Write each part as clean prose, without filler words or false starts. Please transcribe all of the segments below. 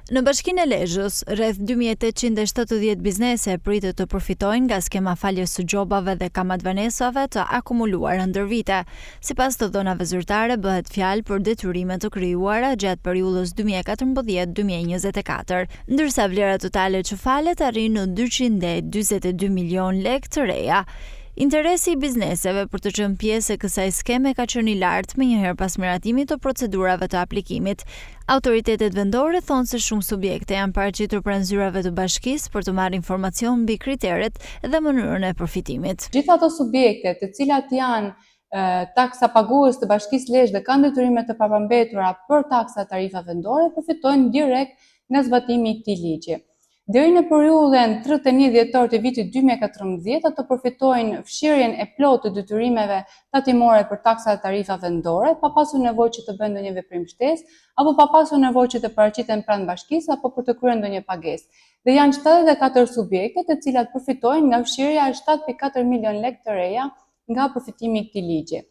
Në Bashkinë e Lezhës, rreth 2870 biznese pritet të përfitojnë nga skema faljes së gjobave dhe kamatvanesave të akumuluara ndër vite. Sipas të dhënave zyrtare, bëhet fjalë për detyrime të krijuara gjatë periudhës 2014-2024, ndërsa vlera totale që falet arrin në 242 milion lekë të reja. Interesi i bizneseve për të qenë pjesë e kësaj skeme ka qenë i lartë menjëherë pas miratimit të procedurave të aplikimit. Autoritetet vendore thonë se shumë subjekte janë paraqitur pranë zyrave të bashkisë për të marrë informacion mbi kriteret dhe mënyrën e përfitimit. Gjithë ato subjekte të cilat janë taksa pagues të Bashkisë Lezhë dhe kanë detyrime të papërmbetura për taksa tarifa vendore, përfitojnë direkt nga zbatimi i këtij ligji. Deri në periudhën 31 dhjetor të vitit 2014, ato përfitojnë fshirjen e plotë të detyrimeve tatimore për taksa dhe tarifa vendore, pa pasur nevojë që të bëjnë ndonjë veprim shtesë, apo pa pasur nevojë që të paraqiten pranë bashkisë apo për të kryer ndonjë pagesë. Dhe janë 74 subjekte të cilat përfitojnë nga fshirja e 7.4 milion lekë të reja nga përfitimi i këtij ligji.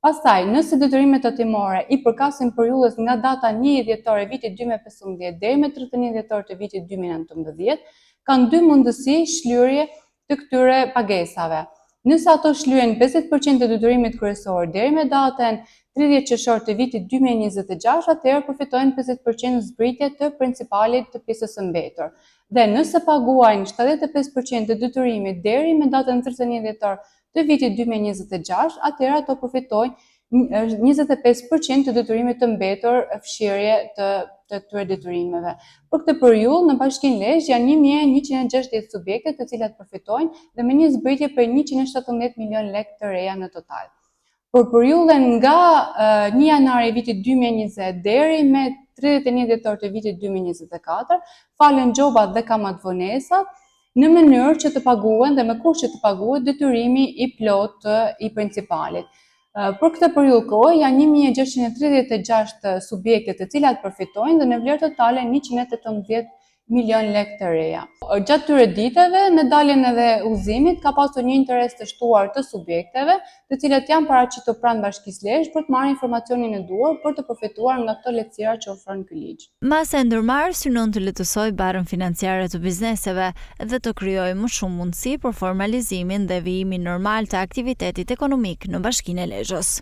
Pastaj, nëse detyrimet tatimore i përkasin periudhës nga data 1 dhjetor e vitit 2015 deri me 31 dhjetor të vitit 2019, kanë dy mundësi shlyrje të këtyre pagesave. Nëse ato shlyen 50% të detyrimit kryesor deri me datën 30 qershor të vitit 2026, atëherë përfitojnë 50% zbritje të principalit të pjesës së mbetur. Dhe nëse paguajnë 75% të detyrimit deri me datën 31 dhjetor të vitit 2026, atëherë ato përfitojnë 25% të detyrimit të mbetur fshirje të këtyre detyrimeve. Për këtë periudhë në Bashkinë Lezhë janë 1160 subjekte të cilat përfitojnë dhe me një zbritje për 117 milion lekë të reja në total. Për periudhën nga 1 janar i vitit 2020 deri me 31 dhjetor të vitit 2024, falen gjobat dhe kamatvonesat në mënyrë që të paguhen dhe me kusht që të paguhet detyrimi i plotë i principalit. Për këtë periudhë kohë janë 1636 subjekte të cilat përfitojnë dhe në vlerë totale 118 milion lekë të reja. Gjatë këtyre ditëve, në daljen edhe udhëzimit, ka pasur një interes të shtuar të subjekteve, të cilat janë paraqitur pranë Bashkisë Lezhë për të marrë informacionin e duhur për të përfituar nga këto lehtësira që ofron ky ligj. Masa e ndërmarrë synon të lehtësojë barrën financiare të bizneseve dhe të krijojë më shumë mundësi për formalizimin dhe vijimin normal të aktivitetit ekonomik në Bashkinë e Lezhës.